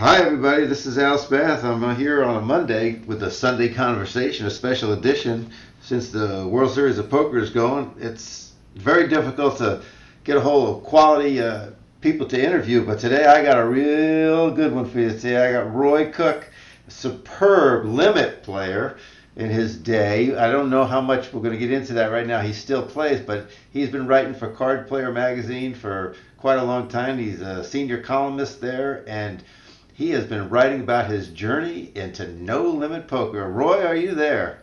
Hi, everybody. This is Al Spath. I'm here on a Monday with a Sunday Conversation, a special edition. Since the World Series of Poker is going, it's very difficult to get a hold of quality people to interview. But today I got a real good one for you today. I got Roy Cooke, a superb limit player in his day. I don't know how much we're going to get into that right now. He still plays, but he's been writing for Card Player magazine for quite a long time. He's a senior columnist there, and he has been writing about his journey into no limit poker. Roy, are you there?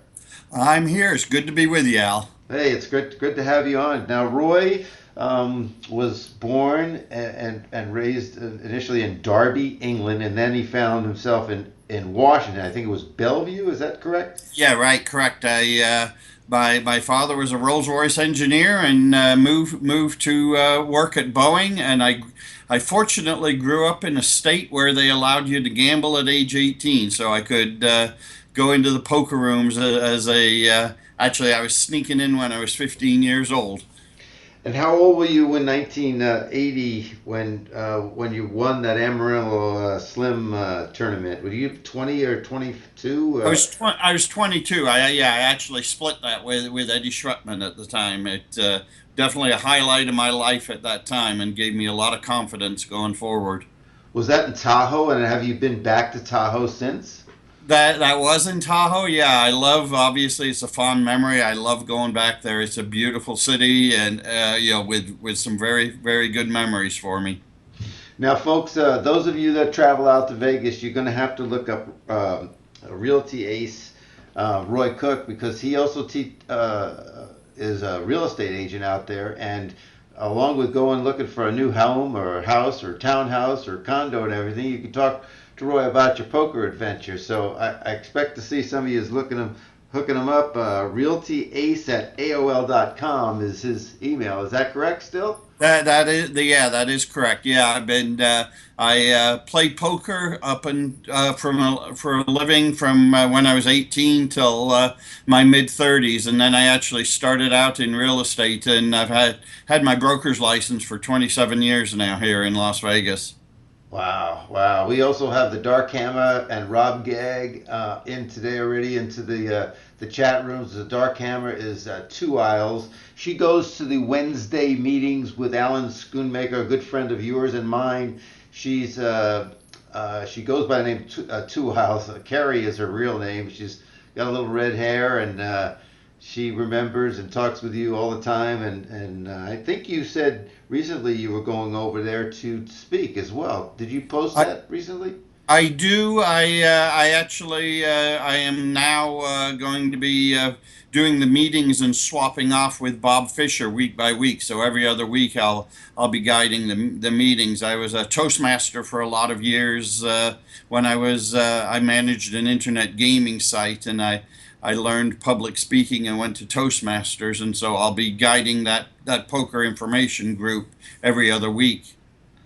I'm here. It's good to be with you, Al. Hey, it's good to have you on. Now, Roy was born and raised initially in Derby, England, and then he found himself in Washington. I think it was Bellevue. Is that correct? Yeah, right, correct. My father was a Rolls-Royce engineer and moved to work at Boeing, and I fortunately grew up in a state where they allowed you to gamble at age 18, so I could go into the poker rooms as a actually I was sneaking in when I was 15 years old. And how old were you in 1980 when you won that Amarillo Slim tournament? Were you 20 or 22? I was 22. I actually split that with Eddie Schrettman at the time. It definitely a highlight of my life at that time and gave me a lot of confidence going forward. Was that in Tahoe? And have you been back to Tahoe since? That was in Tahoe. Yeah, I love. Obviously, it's a fond memory. I love going back there. It's a beautiful city, and with some very good memories for me. Now, folks, those of you that travel out to Vegas, you're going to have to look up Realty Ace Roy Cooke because he also is a real estate agent out there, and along with going looking for a new home or house or townhouse or condo and everything, you can talk to Roy about your poker adventure. So I expect to see some of you is hooking him up. RealtyAce at AOL.com is his email. Is that correct still? That is correct. Yeah, I played poker up and for a living from when I was 18 till my mid 30s, and then I actually started out in real estate, and I've had my broker's license for 27 years now here in Las Vegas. Wow, wow. We also have the Dark Hammer and Rob Gagg in today already into the chat rooms. The Dark Hammer is Two Isles. She goes to the Wednesday meetings with Alan Schoonmaker, a good friend of yours and mine. She goes by the name Two Isles. Carrie is her real name. She's got a little red hair and she remembers and talks with you all the time. And I think you said recently you were going over there to speak as well. Did you post I that recently? I do. I actually I am now going to be doing the meetings and swapping off with Bob Fisher week by week. So every other week I'll be guiding the meetings. I was a Toastmaster for a lot of years when I managed an internet gaming site, and I learned public speaking and went to Toastmasters, and so I'll be guiding that poker information group every other week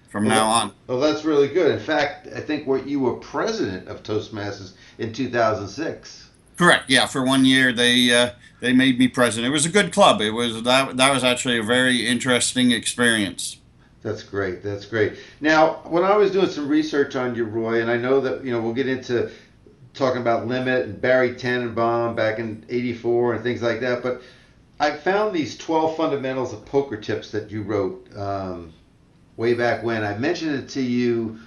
from Well, now on. well, that's really good. In fact, I think you were president of Toastmasters in 2006. Correct. Yeah, for 1 year they made me president. It was a good club. That was actually a very interesting experience. That's great. That's great. Now, when I was doing some research on you, Roy, and I know that we'll get into talking about Limit and Barry Tannenbaum back in '84 and things like that, but I found these 12 fundamentals of poker tips that you wrote way back when. I mentioned it to you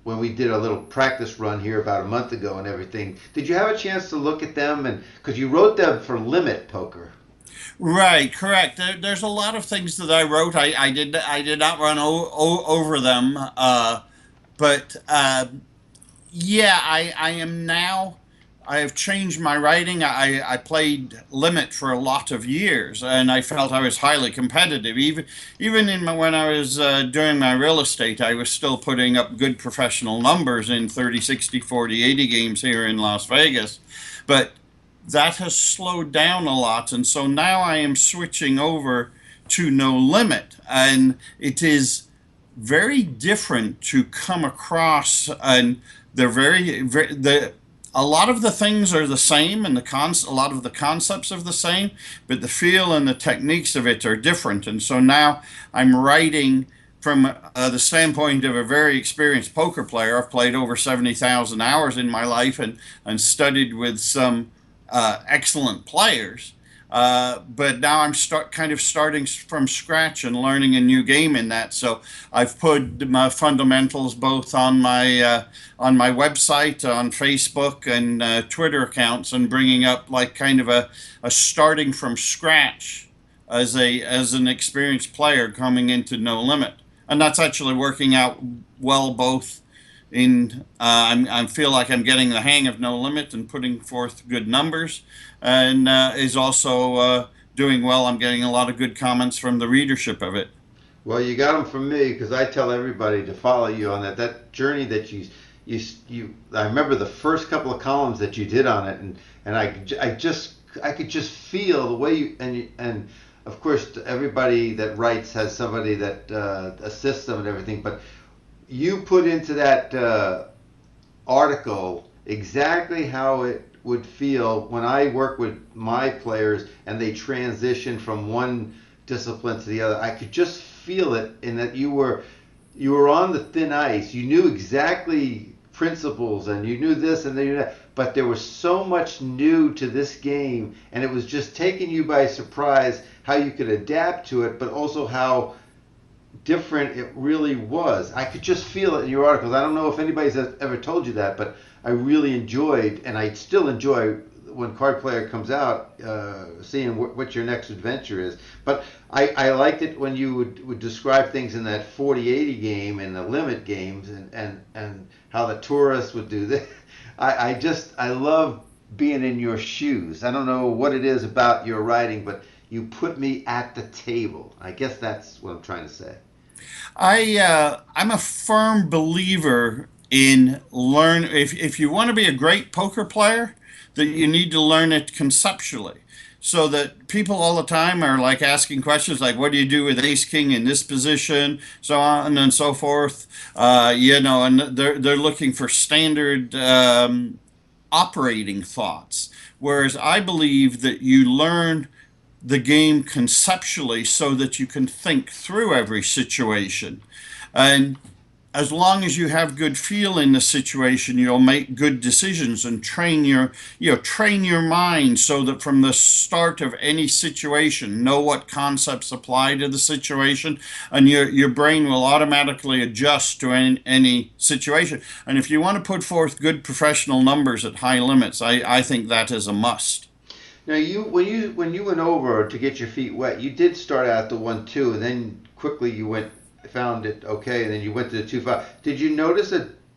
when we did a little practice run here about a month ago and everything. Did you have a chance to look at them? And because you wrote them for Limit Poker. Right, correct. There's a lot of things that I wrote. I did not run over them, but yeah, I am now. I have changed my writing. I played limit for a lot of years, and I felt I was highly competitive. Even when I was doing my real estate, I was still putting up good professional numbers in 30, 60, 40, 80 games here in Las Vegas. But that has slowed down a lot, and so now I am switching over to no limit, and it is very different to come across, and they're very the a lot of the things are the same, and a lot of the concepts are the same, but the feel and the techniques of it are different. And so now I'm writing from the standpoint of a very experienced poker player, I've played over 70,000 hours in my life and studied with some excellent players. But now I'm kind of starting from scratch and learning a new game in that. So I've put my fundamentals both on my website, on Facebook, and Twitter accounts, and bringing up like kind of a starting from scratch as an experienced player coming into No Limit, and that's actually working out well. Both in I feel like I'm getting the hang of No Limit and putting forth good numbers, and is also doing well. I'm getting a lot of good comments from the readership of it. Well, you got them from me because I tell everybody to follow you on that journey that you. I remember the first couple of columns that you did on it, and I could just feel the way and of course everybody that writes has somebody that assists them and everything, but you put into that article exactly how it would feel when I work with my players and they transition from one discipline to the other. I could just feel it in that you were on the thin ice. You knew exactly principles and you knew this and then you knew that, but there was so much new to this game, and it was just taking you by surprise how you could adapt to it, but also how different it really was. I could just feel it in your articles. I don't know if anybody's ever told you that, but I really enjoyed, and I still enjoy when Card Player comes out, seeing what your next adventure is. But I liked it when you would describe things in that 40-80 game and the limit games, and how the tourists would do this. I love being in your shoes. I don't know what it is about your writing, but you put me at the table. I guess that's what I'm trying to say. I'm a firm believer in learn if you want to be a great poker player, that you need to learn it conceptually. So that people all the time are like asking questions like, "What do you do with Ace King in this position?" So on and so forth. And they're looking for standard operating thoughts. Whereas I believe that you learn the game conceptually so that you can think through every situation. And as long as you have good feel in the situation, you'll make good decisions and train your mind so that from the start of any situation, know what concepts apply to the situation, and your brain will automatically adjust to any situation. And if you want to put forth good professional numbers at high limits, I think that is a must. Now, when you went over to get your feet wet, you did start out the 1-2, and then quickly you found it okay, and then you went to the 2-5. Did you notice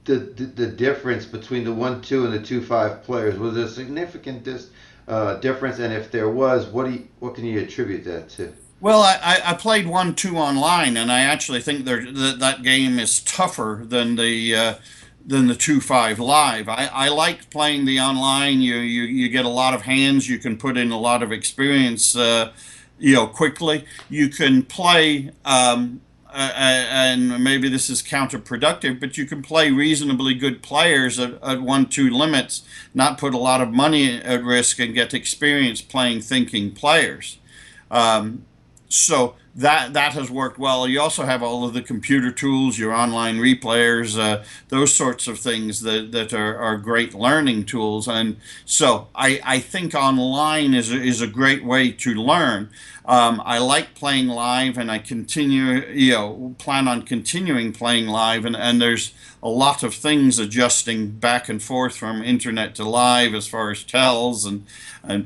the difference between the 1-2 and the 2-5 players? Was there a significant difference? And if there was, what can you attribute that to? Well, I played 1-2 online, and I actually think that game is tougher than the 2-5 live. I like playing the online. You get a lot of hands. You can put in a lot of experience, quickly. You can play, and maybe this is counterproductive, but you can play reasonably good players at 1-2 limits, not put a lot of money at risk, and get experience playing thinking players. Um, so that has worked well. You also have all of the computer tools, your online replayers, those sorts of things that are great learning tools. And so I think online is a great way to learn. I like playing live, and I plan on continuing playing live. And there's a lot of things adjusting back and forth from internet to live as far as tells and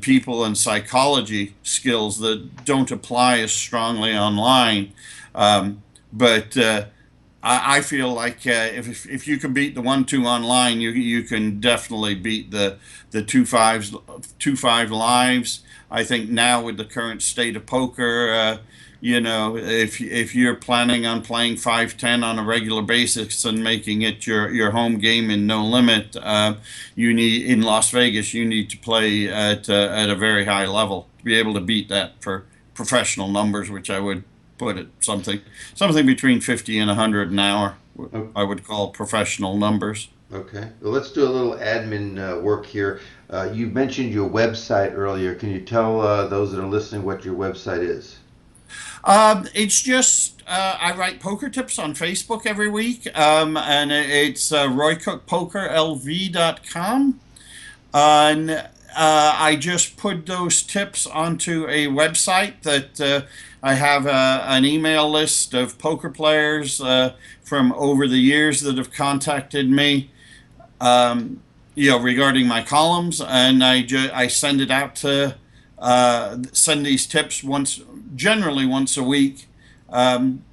people and psychology skills that don't apply as strongly online. But I feel like if you can beat the 1-2 online, you can definitely beat the 2-5 lives. I think now with the current state of poker, if you're planning on playing 5-10 on a regular basis and making it your home game in No Limit, you need in Las Vegas, you need to play at a very high level to be able to beat that for professional numbers, which I would put at something between 50 and 100 an hour. Oh, I would call professional numbers. okay. Well, let's do a little admin work here. You mentioned your website earlier. Can you tell those that are listening what your website is? It's just I write poker tips on Facebook every week, and it's RoyCookePokerLV.com. And I just put those tips onto a website that I have an email list of poker players from over the years that have contacted me, um, regarding my columns, and I send it out to send these tips generally once a week, um,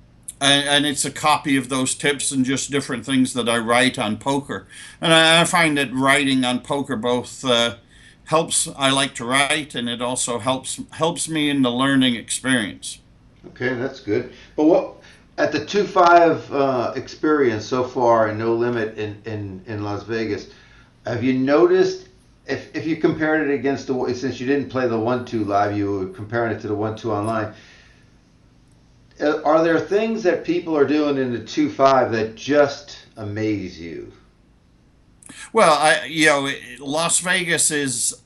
and it's a copy of those tips and just different things that I write on poker. And I find that writing on poker both helps. I like to write, and it also helps me in the learning experience. Okay, that's good. But what at the 2-5 experience so far in No Limit in Las Vegas, have you noticed if you compared it against the since you didn't play the 1-2 live, you were comparing it to the 1-2 online. Are there things that people are doing in the 2-5 that just amaze you? Well, Las Vegas is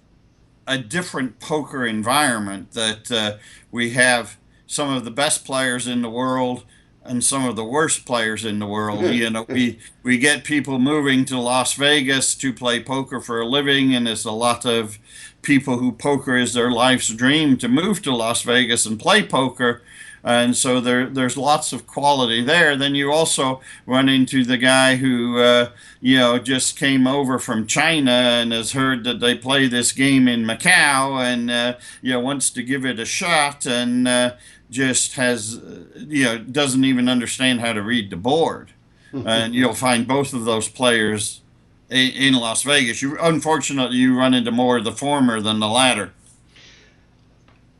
a different poker environment that we have some of the best players in the world and some of the worst players in the world. We get people moving to Las Vegas to play poker for a living, and there's a lot of people who poker is their life's dream to move to Las Vegas and play poker. And so there's lots of quality there. Then you also run into the guy who, just came over from China and has heard that they play this game in Macau and, wants to give it a shot and just has, doesn't even understand how to read the board. And you'll find both of those players in Las Vegas. Unfortunately, you run into more of the former than the latter.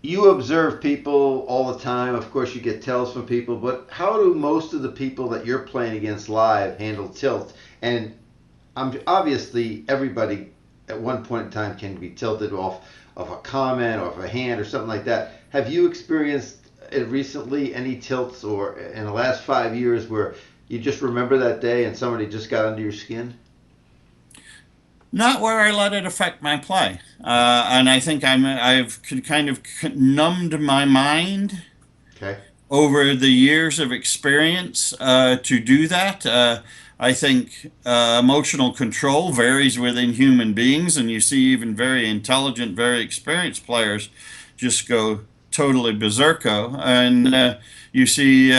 You observe people all the time. Of course, you get tells from people, but how do most of the people that you're playing against live handle tilt? And obviously everybody at one point in time can be tilted off of a comment or of a hand or something like that. Have you experienced recently any tilts or in the last 5 years where you just remember that day and somebody just got under your skin? Not where I let it affect my play, and I think I've kind of numbed my mind Okay. over the years of experience to do that. I think emotional control varies within human beings, and you see even very intelligent, very experienced players just go totally berserko, and you see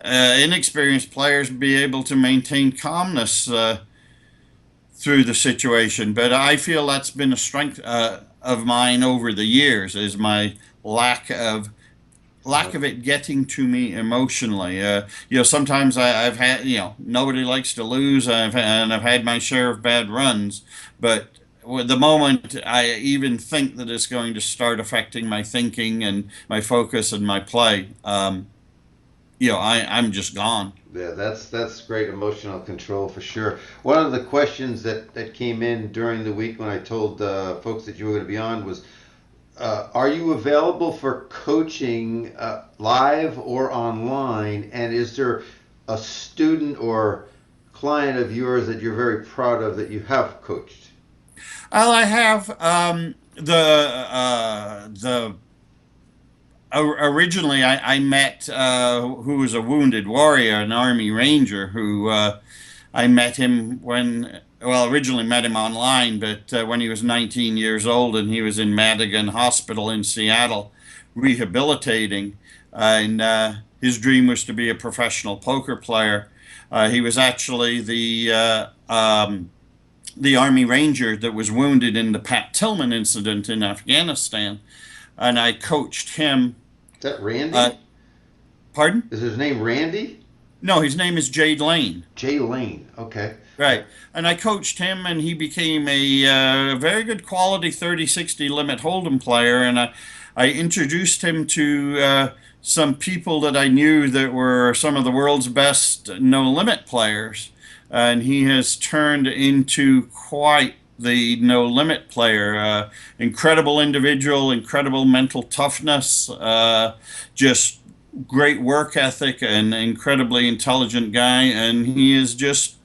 inexperienced players be able to maintain calmness through the situation. But I feel that's been a strength of mine over the years is my lack of it getting to me emotionally. Sometimes I've had, nobody likes to lose, and I've had my share of bad runs, but the moment I even think that it's going to start affecting my thinking and my focus and my play, I'm just gone. Yeah, that's great emotional control for sure. One of the questions that came in during the week when I told folks that you were going to be on was, are you available for coaching live or online? And is there a student or client of yours that you're very proud of that you have coached? Well, I have the originally I met who was a wounded warrior, an Army Ranger, who I met him originally met him online, but when he was 19 years old and he was in Madigan Hospital in Seattle rehabilitating, and his dream was to be a professional poker player. He was actually the Army Ranger that was wounded in the Pat Tillman incident in Afghanistan, and I coached him. Is that Randy? Pardon? Is his name Randy? No, his name is Jade Lane. Jay Lane. Okay. Right. And I coached him, and he became a very good quality 30-60 limit hold'em player. And I introduced him to some people that I knew that were some of the world's best no limit players. And he has turned into quite the no limit player. Incredible individual, incredible mental toughness, just great work ethic, and incredibly intelligent guy. And he has just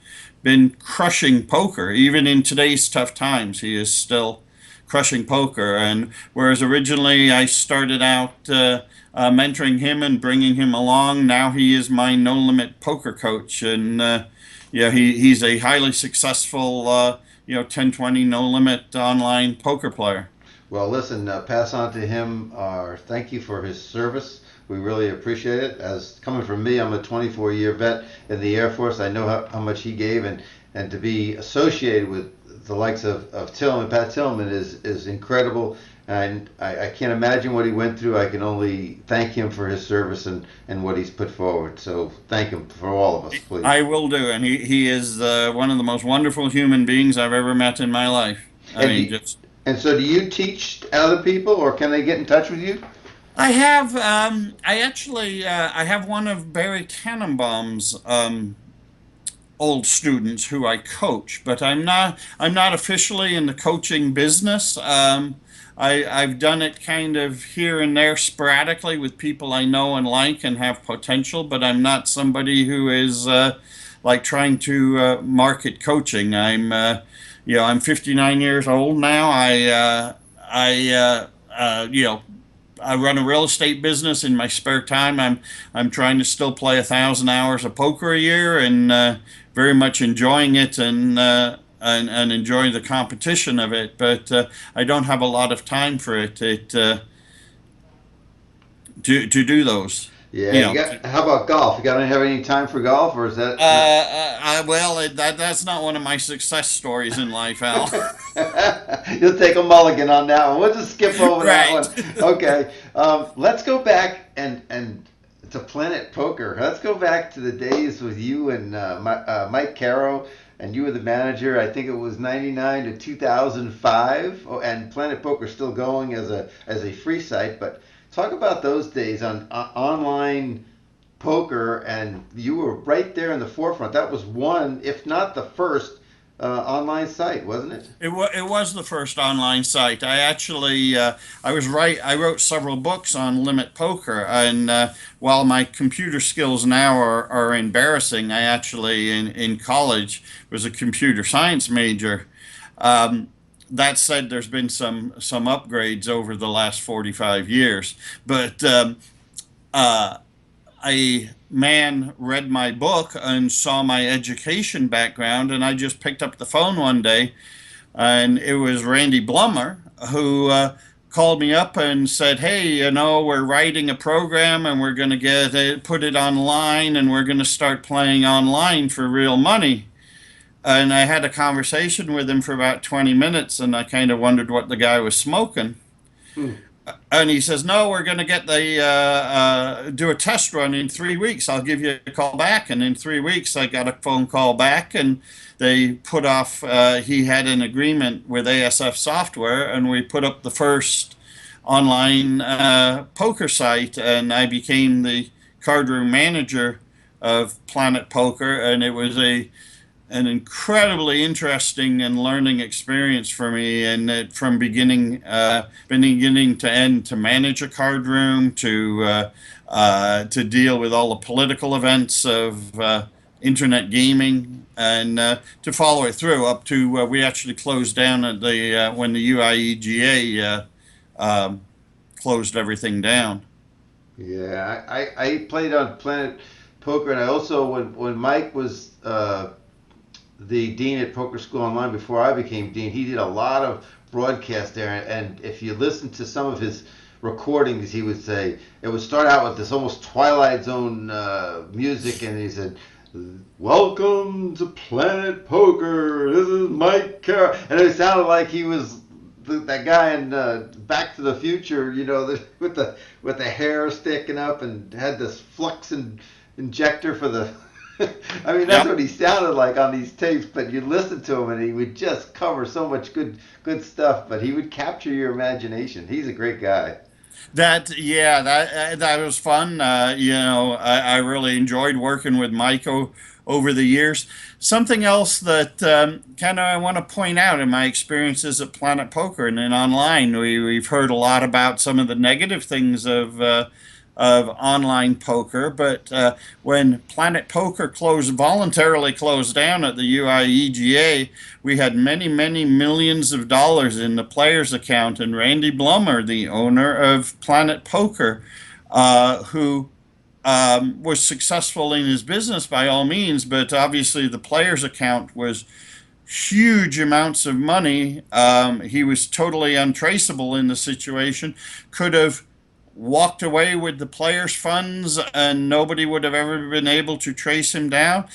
been crushing poker. Even in today's tough times, he is still crushing poker. And whereas originally I started out mentoring him and bringing him along, now he is my no limit poker coach, and yeah, he's a highly successful 10-20 no limit online poker player. Well, listen, pass on to him our thank you for his service. We really appreciate it. As coming from me, I'm a 24-year vet in the Air Force. I know how much he gave, and to be associated with the likes of Tillman, Pat Tillman, is incredible. And I can't imagine what he went through. I can only thank him for his service and what he's put forward. So thank him for all of us, please. I will do, and he is one of the most wonderful human beings I've ever met in my life. I And mean, he, just and so, do you teach other people, or can they get in touch with you? I have I actually I have one of Barry Tannenbaum's old students who I coach, but I'm not officially in the coaching business. I've done it kind of here and there sporadically with people I know and like and have potential, but I'm not somebody who is like trying to market coaching. I'm 59 years old now. I run a real estate business in my spare time. I'm trying to still play 1,000 hours of poker a year, and very much enjoying it, and enjoying the competition of it. But I don't have a lot of time for it. To do those. Yeah, You you know. got. How about golf? You got to have any time for golf, or is that not? Well, that's not one of my success stories in life, Al. You'll take a mulligan on that one. We'll just skip over that Right. one. Okay, let's go back and to Planet Poker. Let's go back to the days with you and Mike Caro, and you were the manager. I think it was '99 to 2005. Oh, and Planet Poker still going as a free site. But talk about those days on online poker, and you were right there in the forefront. That was one, if not the first, online site, wasn't it? It was the first online site. I actually I wrote several books on limit poker, and while my computer skills now are embarrassing, I actually in college was a computer science major. Um, that said, there's been some upgrades over the last 45 years, but uh, a man read my book and saw my education background, and I just picked up the phone one day, and it was Randy Blummer who called me up and said, "Hey, we're writing a program, and we're going to put it online, and we're going to start playing online for real money." And I had a conversation with him for about 20 minutes, and I kind of wondered what the guy was smoking. Hmm. And he says, "No, we're going to get the do a test run in 3 weeks. I'll give you a call back." And in 3 weeks, I got a phone call back, and they put off. He had an agreement with ASF Software, and we put up the first online poker site, and I became the cardroom manager of Planet Poker, and it was an incredibly interesting and learning experience for me, and from beginning to end, to manage a card room, to deal with all the political events of internet gaming, and to follow it through up to we actually closed down at the when the UIEGA closed everything down. Yeah, I played on Planet Poker, and I also when Mike was the dean at Poker School Online before I became dean, he did a lot of broadcast there. And if you listen to some of his recordings, he would say it would start out with this almost Twilight Zone music, and he said, "Welcome to Planet Poker. This is Mike Carroll," and it sounded like he was that guy in Back to the Future, with the hair sticking up and had this flux injector for the. I mean, that's Yep. what he sounded like on these tapes. But you listen to him, and he would just cover so much good stuff. But he would capture your imagination. He's a great guy. That was fun. I really enjoyed working with over the years. Something else that kind of I want to point out in my experiences at Planet Poker and then online, we've heard a lot about some of the negative things of of online poker. But when Planet Poker voluntarily closed down at the UIEGA, we had many, many millions of dollars in the players' account. And Randy Blummer, the owner of Planet Poker, who was successful in his business by all means, but obviously the players' account was huge amounts of money. He was totally untraceable in the situation, could have walked away with the players' funds and nobody would have ever been able to trace him down.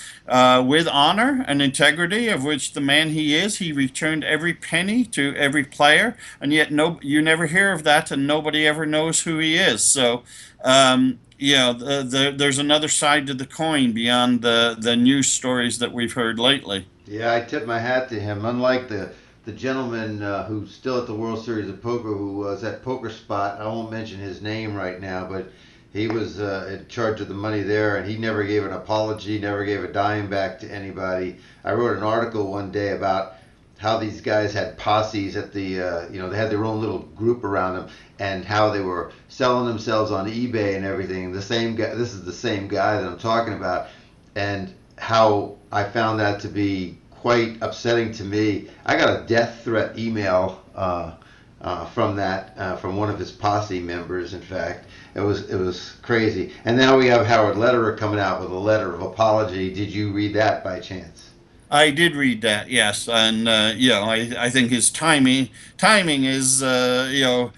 With honor and integrity, of which the man he is, he returned every penny to every player, and yet you never hear of that, and nobody ever knows who he is. So, there's another side to the coin beyond the news stories that we've heard lately. Yeah, I tip my hat to him. Unlike the gentleman who's still at the World Series of Poker, who was at Poker Spot. I won't mention his name right now, but he was in charge of the money there, and he never gave an apology, never gave a dime back to anybody. I wrote an article one day about how these guys had posses at the, they had their own little group around them, and how they were selling themselves on eBay and everything. The same guy, this is the same guy that I'm talking about, and how I found that to be quite upsetting to me. I got a death threat email from one of his posse members. In fact, it was crazy. And now we have Howard Lederer coming out with a letter of apology. Did you read that by chance? I did read that, yes, and I think his timing is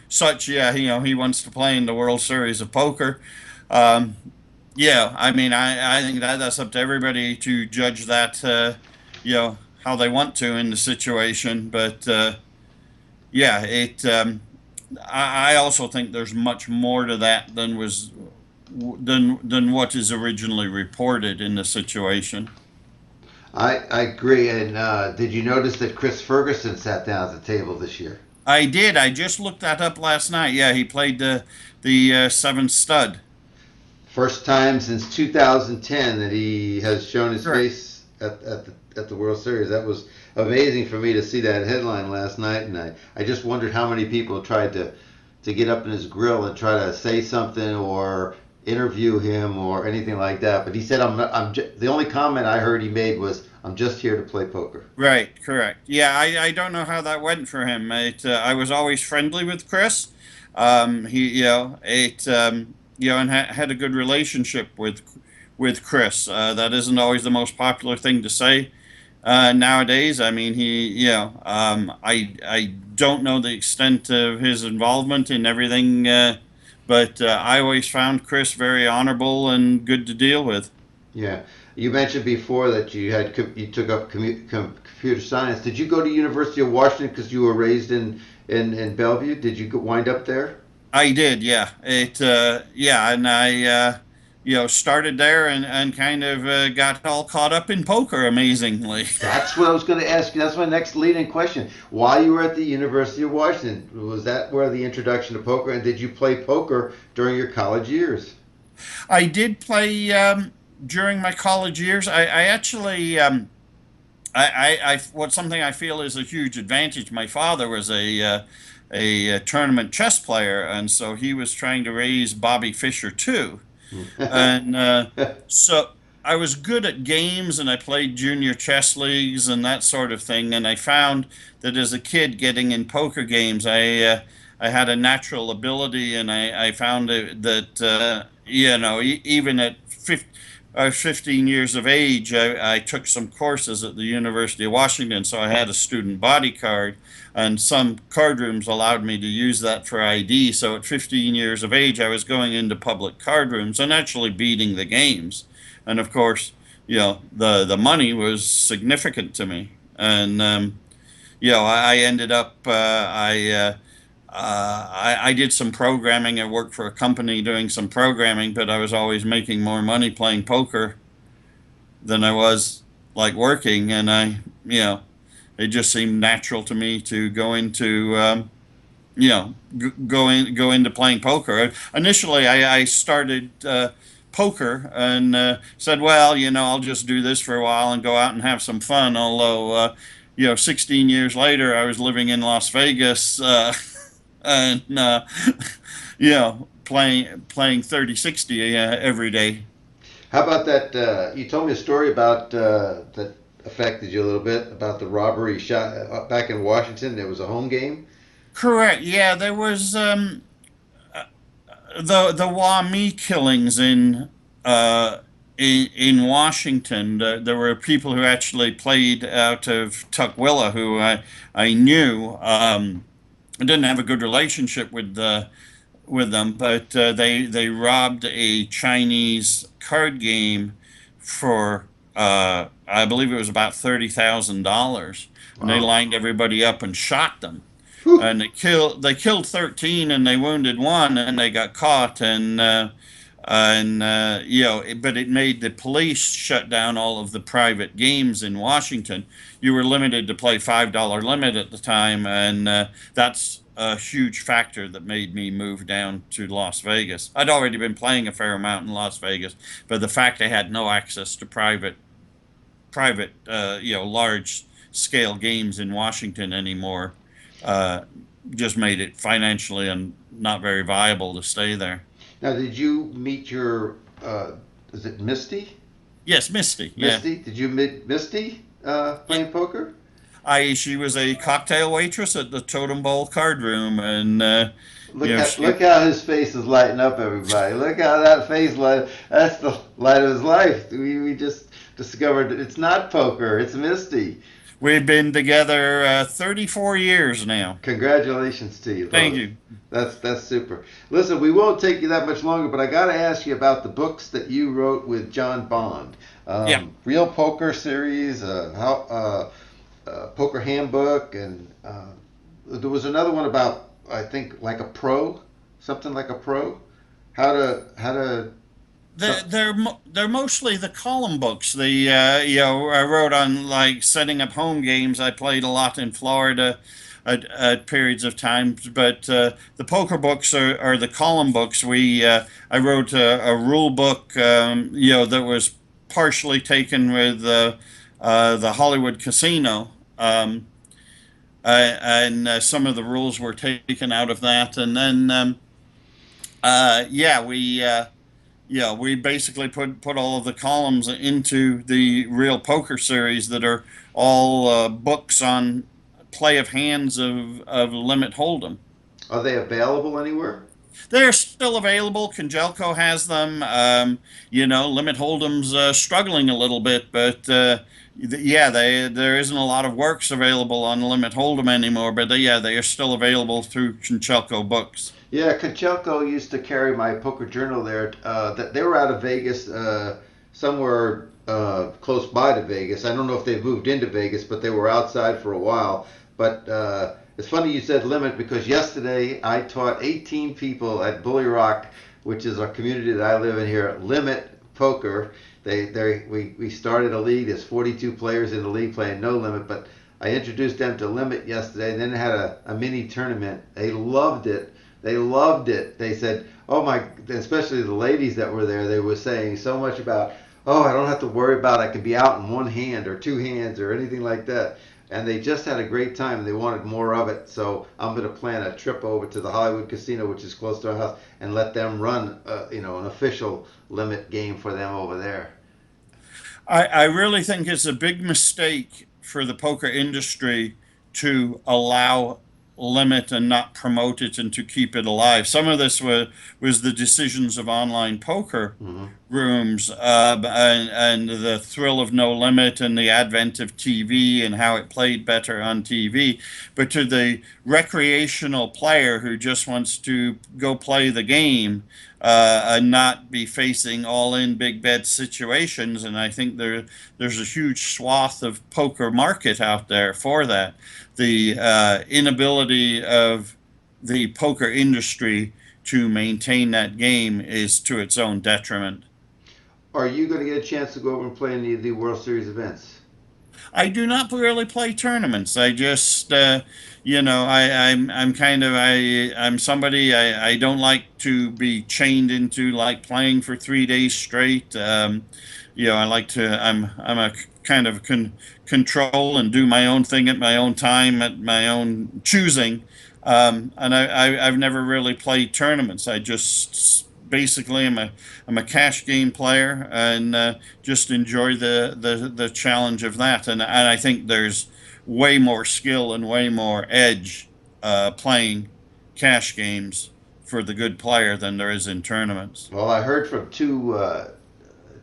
such. Yeah, he wants to play in the World Series of Poker. Um, yeah, I mean, I think that's up to everybody to judge that, how they want to in the situation. But yeah, I also think there's much more to that than what is originally reported in the situation. I agree. And did you notice that Chris Ferguson sat down at the table this year? I did. I just looked that up last night. Yeah, he played the seven stud. First time since 2010 that he has shown his Correct. face at the World Series. That was amazing for me to see that headline last night, and I just wondered how many people tried to get up in his grill and try to say something or interview him or anything like that. But he said, the only comment I heard he made was, "I'm just here to play poker." Right. Correct. Yeah, I don't know how that went for him. I was always friendly with Chris. He it and had a good relationship with Chris. That isn't always the most popular thing to say nowadays. I mean, I don't know the extent of his involvement in everything, but I always found Chris very honorable and good to deal with. Yeah, you mentioned before that you took up computer science. Did you go to University of Washington because you were raised in Bellevue? Did you wind up there? I did, yeah. And I started there and kind of got all caught up in poker, amazingly. That's what I was going to ask you. That's my next leading question. While you were at the University of Washington, was that where the introduction to poker? And did you play poker during your college years? I did play during my college years. I actually, what's something I feel is a huge advantage. My father was a tournament chess player, and so he was trying to raise Bobby Fischer too. And so I was good at games, and I played junior chess leagues and that sort of thing. And I found that as a kid, getting in poker games, I had a natural ability, and I found that even at 15 years of age, I took some courses at the University of Washington, so I had a student body card, and some card rooms allowed me to use that for ID. So at 15 years of age, I was going into public card rooms and actually beating the games. And of course, the money was significant to me. And I ended up I did some programming. I worked for a company doing some programming, but I was always making more money playing poker than I was like working, and it just seemed natural to me to go into go into playing poker. Initially, I started poker and said, well, I'll just do this for a while and go out and have some fun. Although 16 years later, I was living in Las Vegas. And playing 30-60 every day. How about that? You told me a story about that affected you a little bit about the robbery shot back in Washington. It was a home game. Correct. Yeah, there was the Wami killings uh, in Washington. There were people who actually played out of Tukwila who I knew. I didn't have a good relationship with them, but they robbed a Chinese card game for I believe it was about $30,000, and they Wow. lined everybody up and shot them, Whew. and they killed 13 and they wounded one, and they got caught, but it made the police shut down all of the private games in Washington. You were limited to play $5 limit at the time, and that's a huge factor that made me move down to Las Vegas. I'd already been playing a fair amount in Las Vegas, but the fact I had no access to large scale games in Washington anymore, uh, just made it financially and not very viable to stay there. Now, did you meet your? Is it Misty? Yes, Misty. Yeah, Misty? Did you meet Misty yeah. playing poker? She was a cocktail waitress at the Totem Bowl card room, and Look how his face is lighting up, everybody. Look how that face light. That's the light of his life. We just discovered that it's not poker. It's Misty. we've been together 34 years now. Congratulations to you Thank both. you. That's super. Listen, we won't take you that much longer, but I got to ask you about the books that you wrote with John Bond. Yeah. Real Poker series, Poker Handbook, and there was another one about I think like a pro, something like a pro. How to so, They're mostly the column books. I wrote on like setting up home games. I played a lot in Florida at periods of time, but the poker books are the column books. We I wrote a rule book, that was partially taken with the Hollywood Casino. And some of the rules were taken out of that, and then yeah, we basically put all of the columns into the Real Poker series that are all books on play of hands of Limit Hold'em. are they available anywhere? They're still available. Congelco has them. Limit Hold'em's struggling a little bit, but yeah, there isn't a lot of works available on Limit Hold'em anymore. But they are still available through Congelco books. Yeah, Kachelko used to carry my poker journal there. That they were out of Vegas, somewhere close by to Vegas. I don't know if they've moved into Vegas, but they were outside for a while. But it's funny you said limit because yesterday I taught 18 people at Bully Rock, which is our community that I live in here, limit poker. We started a league. There's 42 players in the league playing no limit, but I introduced them to limit yesterday, and then had a mini tournament. They loved it. They loved it. They said, "Oh my!" Especially the ladies that were there. They were saying so much about, "Oh, I don't have to worry about. I can be out in one hand or two hands or anything like that." And they just had a great time. And they wanted more of it. So I'm going to plan a trip over to the Hollywood Casino, which is close to our house, and let them run, an official limit game for them over there. I really think it's a big mistake for the poker industry to allow limit and not promote it and to keep it alive. Some of this was the decisions of online poker Hmm. rooms, and the thrill of no limit and the advent of TV and how it played better on TV. But to the recreational player who just wants to go play the game, and not be facing all in big bet situations. And I think there's a huge swath of poker market out there for that. The inability of the poker industry to maintain that game is to its own detriment. Are you going to get a chance to go over and play any of the World Series events? I do not really play tournaments. I just, I'm kind of, I'm somebody, I don't like to be chained into like playing for 3 days straight. I like to, I'm a kind of control and do my own thing at my own time, at my own choosing. And I've never really played tournaments. I just basically I'm a cash game player and just enjoy the challenge of that. And I think there's way more skill and way more edge playing cash games for the good player than there is in tournaments. Well, I heard from two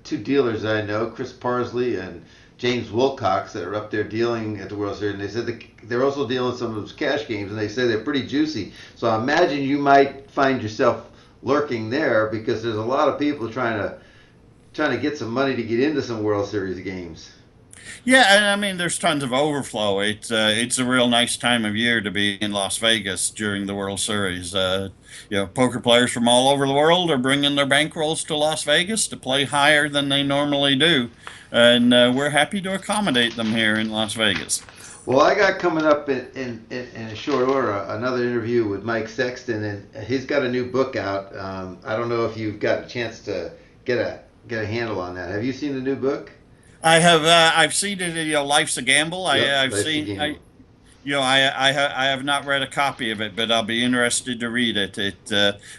dealers that I know, Chris Parsley and James Wilcox, that are up there dealing at the World Series, and they said they're also dealing some of those cash games, and they say they're pretty juicy. So I imagine you might find yourself lurking there because there's a lot of people trying to get some money to get into some World Series games. Yeah, and I mean, there's tons of overflow. It's a real nice time of year to be in Las Vegas during the World Series. Poker players from all over the world are bringing their bankrolls to Las Vegas to play higher than they normally do, and we're happy to accommodate them here in Las Vegas. Well, I got coming up in a short order another interview with Mike Sexton, and he's got a new book out. I don't know if you've got a chance to get a handle on that. Have you seen the new book? I have I've seen it. Life's a gamble. Yep, I've that's the seen. game. I have not read a copy of it, but I'll be interested to read it.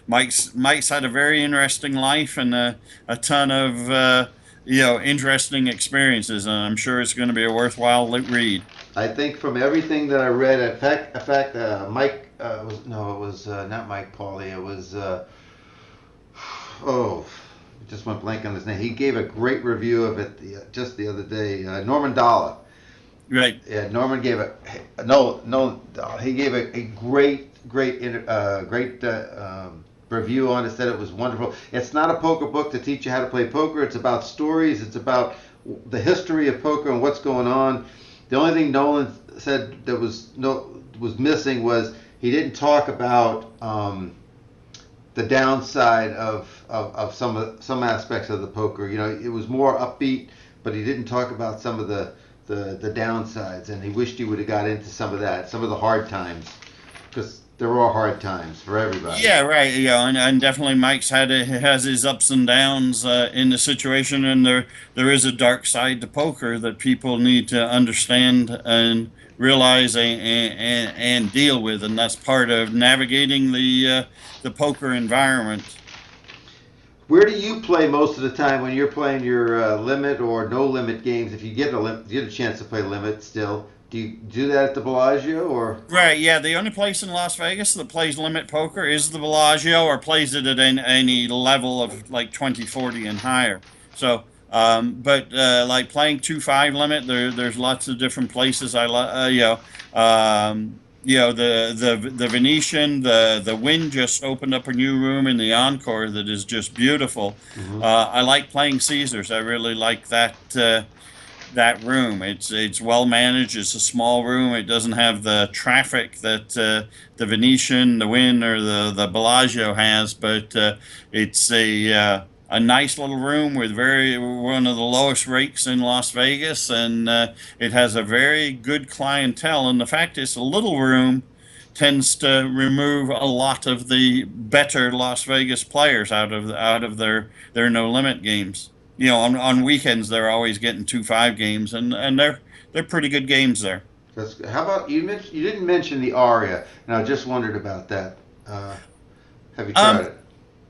Mike's had a very interesting life and a ton of interesting experiences, and I'm sure it's going to be a worthwhile read. I think from everything that I read, in fact, Mike was no, it was not Mike Pauly. It was oh, just went blank on his name. He gave a great review of it just the other day. Norman Dalla. Right. Yeah, Norman gave a no, no. He gave a great review on it. Said it was wonderful. It's not a poker book to teach you how to play poker. It's about stories. It's about the history of poker and what's going on. The only thing Nolan said that was missing was he didn't talk about the downside of some aspects of the poker. It was more upbeat, but he didn't talk about some of the downsides, and he wished he would have got into some of that, some of the hard times, because there are hard times for everybody. Yeah, right. And definitely Mike's has his ups and downs in the situation, and there is a dark side to poker that people need to understand and realize and deal with, and that's part of navigating the poker environment. Where do you play most of the time when you're playing your limit or no limit games? If you get a chance to play limit still, do you do that at the Bellagio or? Right, yeah. The only place in Las Vegas that plays limit poker is the Bellagio, or plays it at any level of like 2040 and higher. So, but like playing 2-5 limit, there's lots of different places. The Venetian, the Wynn just opened up a new room in the Encore that is just beautiful. Mm-hmm. I like playing Caesars. I really like that room. It's well managed. It's a small room. It doesn't have the traffic that the Venetian, the Wynn, or the Bellagio has, but it's a nice little room with one of the lowest rates in Las Vegas, and it has a very good clientele. And the fact it's a little room tends to remove a lot of the better Las Vegas players out of their no limit games. On weekends they're always getting 2-5 games, and they're pretty good games there. How about you didn't mention the Aria, and I just wondered about that. Have you tried Um, it?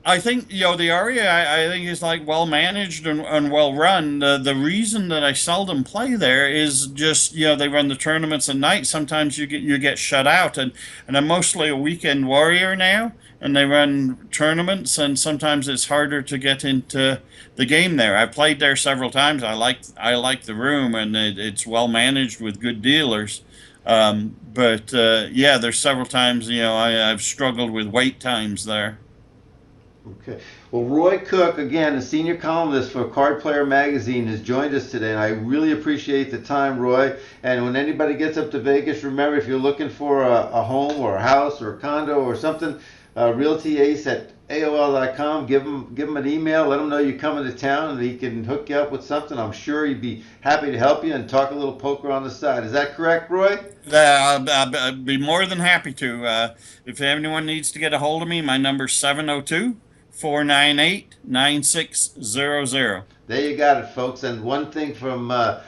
I think the area I think is like well managed and well run. The reason that I seldom play there is just they run the tournaments at night. Sometimes you get shut out, and I'm mostly a weekend warrior now, and they run tournaments, and sometimes it's harder to get into the game there. I've played there several times. I like the room, and it's well managed with good dealers. But yeah, there's several times I've struggled with wait times there. Okay. Well, Roy Cooke, again, the senior columnist for Card Player Magazine, has joined us today, and I really appreciate the time, Roy. And when anybody gets up to Vegas, remember, if you're looking for a home or a house or a condo or something, realtyace at AOL.com, give him an email, let him know you're coming to town, and he can hook you up with something. I'm sure he'd be happy to help you and talk a little poker on the side. Is that correct, Roy? I'd be more than happy to. If anyone needs to get a hold of me, my number's 702-498-9600. There you got it, folks. And one thing from the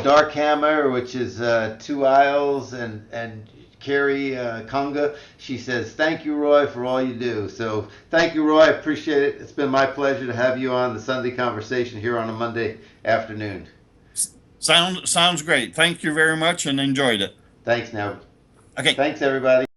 Dark Hammer, which is 2 aisles and Carrie Conga. She says, "Thank you, Roy, for all you do." So thank you, Roy. I appreciate it. It's been my pleasure to have you on the Sunday Conversation here on a Monday afternoon. Sounds great. Thank you very much and enjoyed it. Thanks now. Okay. Thanks, everybody.